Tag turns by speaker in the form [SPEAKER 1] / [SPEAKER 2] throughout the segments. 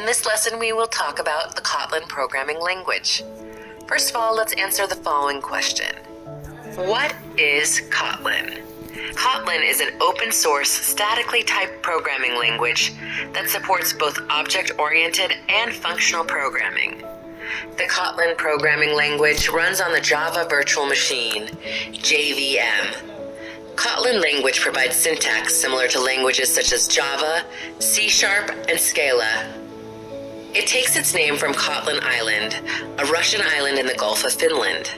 [SPEAKER 1] this lesson, we will talk about the Kotlin programming language. First of all, let's answer the following question. What is Kotlin? Kotlin is an open-source, statically typed programming language that supports both object-oriented and functional programming. The Kotlin programming language runs on the Java Virtual Machine, JVM. Kotlin language provides syntax similar to languages such as Java, C# and Scala. It takes its name from Kotlin Island, a Russian island in the Gulf of Finland.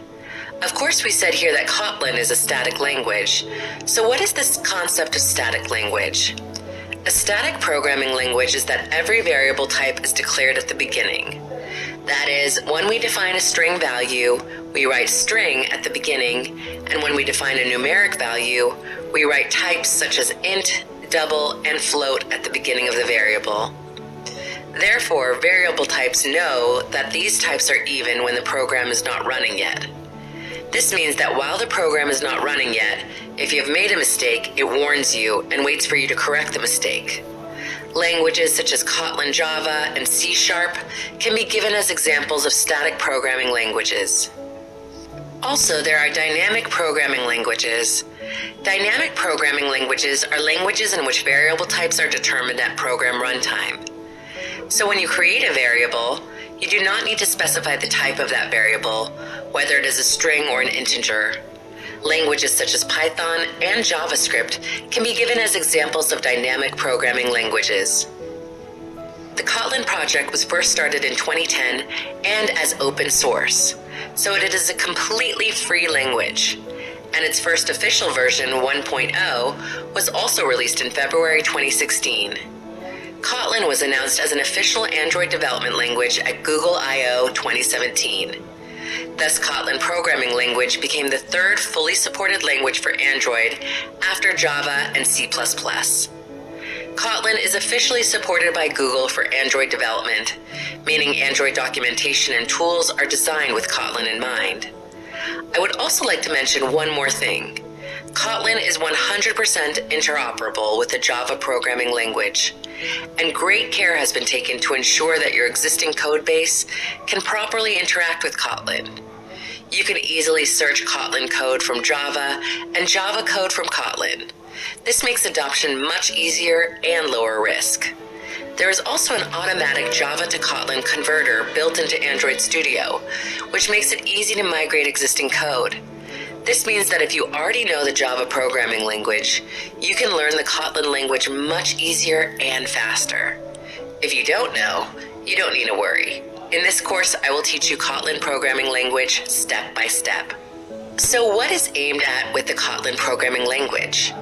[SPEAKER 1] Of course, we said here that Kotlin is a static language. So what is this concept of static language? A static programming language is that every variable type is declared at the beginning. That is, when we define a string value, we write string at the beginning, and when we define a numeric value, we write types such as int, double, and float at the beginning of the variable. Therefore, variable types know that these types are even when the program is not running yet. This means that while the program is not running yet, if you have made a mistake, it warns you and waits for you to correct the mistake. Languages such as Kotlin Java and C# can be given as examples of static programming languages. Also, there are dynamic programming languages. Dynamic programming languages are languages in which variable types are determined at program runtime. So when you create a variable, you do not need to specify the type of that variable, whether it is a string or an integer. Languages such as Python and JavaScript can be given as examples of dynamic programming languages. The Kotlin project was first started in 2010 and as open source, so it is a completely free language. And its first official version, 1.0, was also released in February 2016. Kotlin was announced as an official Android development language at Google I/O 2017. Thus, Kotlin programming language became the third fully supported language for Android after Java and C++. Kotlin is officially supported by Google for Android development, meaning Android documentation and tools are designed with Kotlin in mind. I would also like to mention one more thing. Kotlin is 100% interoperable with the Java programming language, and great care has been taken to ensure that your existing code base can properly interact with Kotlin. You can easily search Kotlin code from Java and Java code from Kotlin. This makes adoption much easier and lower risk. There is also an automatic Java to Kotlin converter built into Android Studio, which makes it easy to migrate existing code. This means that if you already know the Java programming language, you can learn the Kotlin language much easier and faster. If you don't know, you don't need to worry. In this course, I will teach you Kotlin programming language step by step. So what is aimed at with the Kotlin programming language?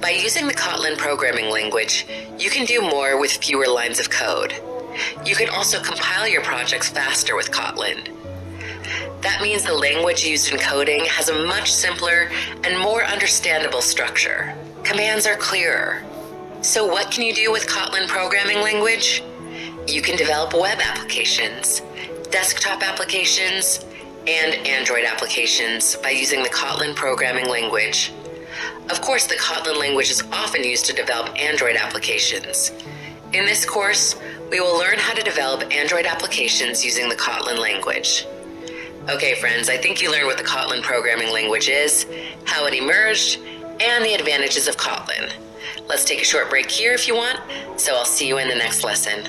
[SPEAKER 1] By using the Kotlin programming language, you can do more with fewer lines of code. You can also compile your projects faster with Kotlin. That means the language used in coding has a much simpler and more understandable structure. Commands are clearer. So what can you do with Kotlin programming language? You can develop web applications, desktop applications, and Android applications by using the Kotlin programming language. Of course, the Kotlin language is often used to develop Android applications. In this course, we will learn how to develop Android applications using the Kotlin language. Okay, friends, I think you learned what the Kotlin programming language is, how it emerged, and the advantages of Kotlin. Let's take a short break here if you want, so I'll see you in the next lesson.